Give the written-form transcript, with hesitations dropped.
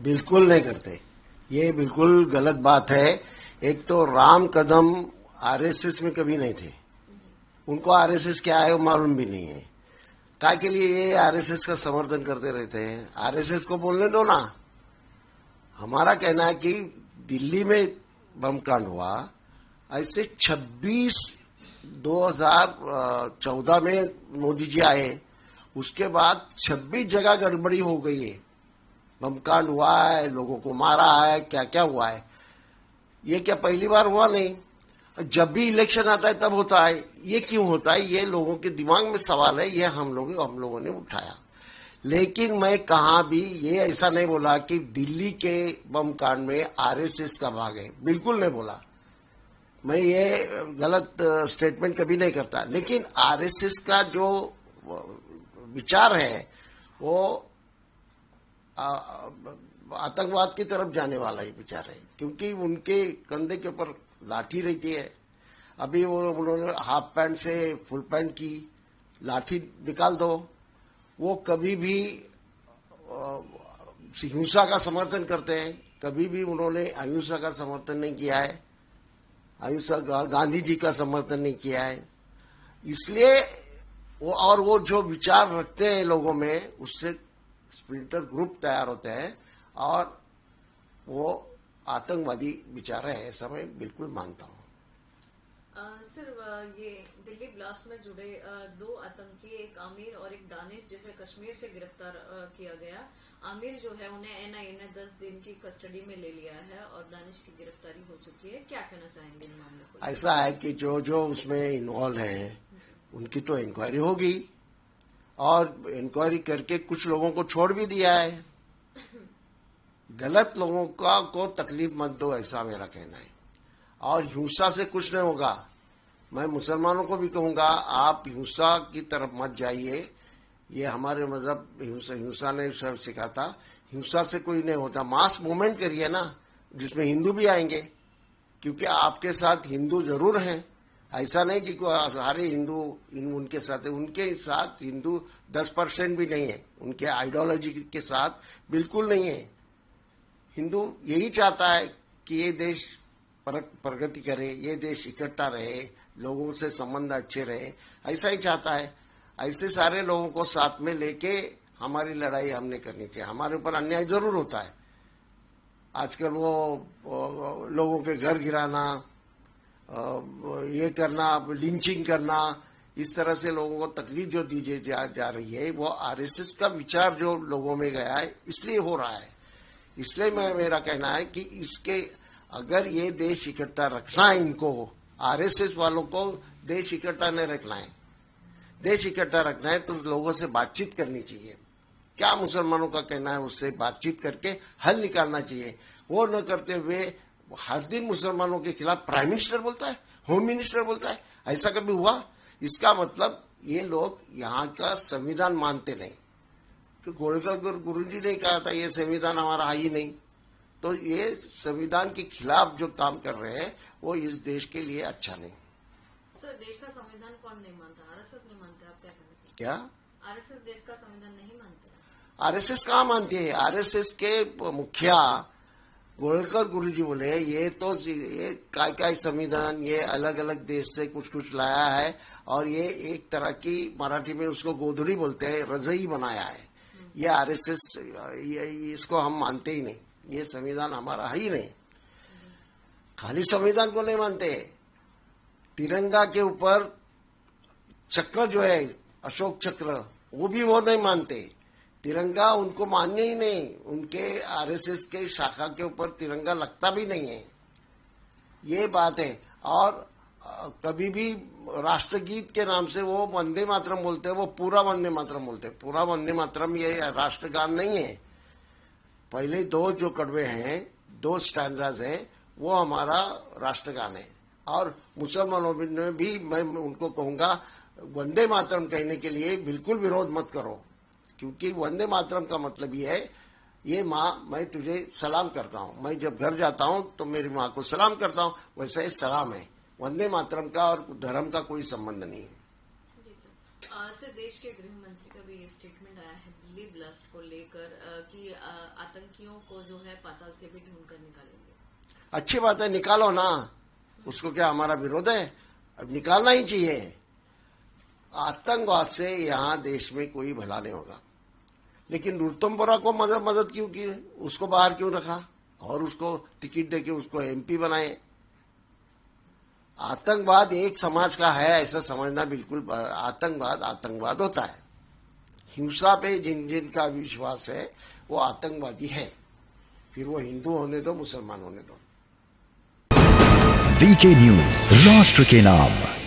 बिल्कुल नहीं करते। ये बिल्कुल गलत बात है। एक तो राम कदम आरएसएस में कभी नहीं थे, उनको आरएसएस क्या है वो मालूम भी नहीं है। काय के लिए ये आरएसएस का समर्थन करते रहते हैं? आरएसएस को बोलने दो ना। हमारा कहना है कि दिल्ली में बम कांड हुआ, ऐसे 26 2014 में मोदी जी आए, उसके बाद 26 जगह गड़बड़ी हो गई है। बम कांड हुआ है, लोगों को मारा है, क्या क्या हुआ है। ये क्या पहली बार हुआ? नहीं। जब भी इलेक्शन आता है तब होता है। ये क्यों होता है? ये लोगों के दिमाग में सवाल है। ये हम लोगों ने उठाया। लेकिन मैं कहाँ भी ये ऐसा नहीं बोला कि दिल्ली के बम कांड में आरएसएस का भाग है, बिल्कुल नहीं बोला। मैं ये गलत स्टेटमेंट कभी नहीं करता। लेकिन आरएसएस का जो विचार है वो आतंकवाद की तरफ जाने वाला ही विचार है, क्योंकि उनके कंधे के ऊपर लाठी रहती है। अभी उन्होंने हाफ पैंट से फुल पैंट की, लाठी निकाल दो। वो कभी भी हिंसा का समर्थन करते हैं, कभी भी उन्होंने अहिंसा का समर्थन नहीं किया है, अहिंसा गांधी जी का समर्थन नहीं किया है। इसलिए वो जो विचार रखते हैं लोगों में, उससे स्प्लिटर ग्रुप तैयार होते हैं और वो आतंकवादी विचार है, ऐसा मैं बिल्कुल मानता हूँ। सर, ये दिल्ली ब्लास्ट में जुड़े दो आतंकी, एक आमिर और एक दानिश, जिसे कश्मीर से गिरफ्तार किया गया। आमिर जो है उन्हें एनआईए ने 10 दिन की कस्टडी में ले लिया है और दानिश की गिरफ्तारी हो चुकी है। क्या कहना चाहेंगे इन मामले को? ऐसा है कि जो जो उसमें इन्वॉल्व हैं उनकी तो इंक्वायरी होगी, और इंक्वायरी करके कुछ लोगों को छोड़ भी दिया है। गलत लोगों को तकलीफ मत दो, ऐसा मेरा कहना है। और हिंसा से कुछ नहीं होगा। मैं मुसलमानों को भी कहूंगा, आप हिंसा की तरफ मत जाइए। ये हमारे मजहब हिंसा ने सर सिखाता। हिंसा से कोई नहीं होता। मास मूवमेंट करिए ना, जिसमें हिंदू भी आएंगे, क्योंकि आपके साथ हिंदू जरूर हैं। ऐसा नहीं कि सारे हिंदू उनके साथ है। उनके साथ हिंदू 10% भी नहीं है। उनके आइडियोलॉजी के साथ बिल्कुल नहीं है। हिंदू यही चाहता है कि ये देश प्रगति करे, ये देश इकट्ठा रहे, लोगों से संबंध अच्छे रहे, ऐसा ही चाहता है। ऐसे सारे लोगों को साथ में लेके हमारी लड़ाई हमने करनी चाहिए। हमारे ऊपर अन्याय जरूर होता है। आजकल वो लोगों के घर गिराना, ये करना, लिंचिंग करना, इस तरह से लोगों को तकलीफ जो दी जा रही है, वो आरएसएस का विचार जो लोगों में गया है, इसलिए हो रहा है। इसलिए मेरा कहना है कि इसके अगर ये देश इकट्ठा रखना है, इनको आरएसएस वालों को देश इकट्ठा नहीं रखना है। देश इकट्ठा रखना है तो लोगों से बातचीत करनी चाहिए। क्या मुसलमानों का कहना है, उससे बातचीत करके हल निकालना चाहिए। वो न करते हुए हर दिन मुसलमानों के खिलाफ प्राइम मिनिस्टर बोलता है, होम मिनिस्टर बोलता है। ऐसा कभी हुआ? इसका मतलब ये लोग यहाँ का संविधान मानते नहीं। कि गोलकर गुरुजी ने कहा था ये संविधान हमारा है ही नहीं। तो ये संविधान के खिलाफ जो काम कर रहे हैं वो इस देश के लिए अच्छा नहीं। सर, देश का संविधान कौन नहीं मानता? आरएसएस नहीं मानते। आप क्या कहना चाहते? क्या आरएसएस देश का संविधान नहीं मानते? आरएसएस कहाँ मानती है? आरएसएस के मुखिया गोलकर गुरुजी बोले ये तो ये काय संविधान ये अलग अलग देश से कुछ कुछ लाया है, और ये एक तरह की, मराठी में उसको गोधड़ी बोलते हैं, रजई बनाया है। ये आरएसएस, इसको हम मानते ही नहीं। ये संविधान हमारा है ही नहीं। खाली संविधान को नहीं मानते, तिरंगा के ऊपर चक्र जो है, अशोक चक्र, वो भी वो नहीं मानते। तिरंगा उनको मान्य ही नहीं। उनके आरएसएस के शाखा के ऊपर तिरंगा लगता भी नहीं है। ये बात है। और कभी भी राष्ट्रगीत के नाम से वो वंदे मातरम बोलते हैं, वो पूरा वंदे मातरम बोलते हैं। पूरा वंदे मातरम ये राष्ट्रगान नहीं है। पहले दो जो कड़वे हैं, 2 स्टैंजाज हैं, वो हमारा राष्ट्रगान है। और मुसलमानों में भी मैं उनको कहूंगा, वंदे मातरम कहने के लिए बिल्कुल विरोध मत करो, क्योंकि वंदे मातरम का मतलब ये है, ये माँ मैं तुझे सलाम करता हूँ। मैं जब घर जाता हूँ तो मेरी माँ को सलाम करता हूँ, वैसा ही सलाम है। वंदे मातरम का और धर्म का कोई संबंध नहीं है। सर, देश के गृह मंत्री का भी ये स्टेटमेंट आया है दिल्ली ब्लास्ट को लेकर कि आतंकियों को जो है पाताल से भी ढूंढ कर निकालेंगे। अच्छी बात है, निकालो ना, उसको क्या हमारा विरोध है? अब निकालना ही चाहिए। आतंकवाद से यहाँ देश में कोई भला नहीं होगा। लेकिन रुस्तम बोरा को मदद क्यों की? उसको बाहर क्यों रखा और उसको टिकट देके उसको एमपी बनाए? आतंकवाद एक समाज का है ऐसा समझना बिल्कुल, आतंकवाद होता है। हिंसा पे जिनका विश्वास है वो आतंकवादी है, फिर वो हिंदू होने दो, मुसलमान होने दो। वीके न्यूज, राष्ट्र के नाम।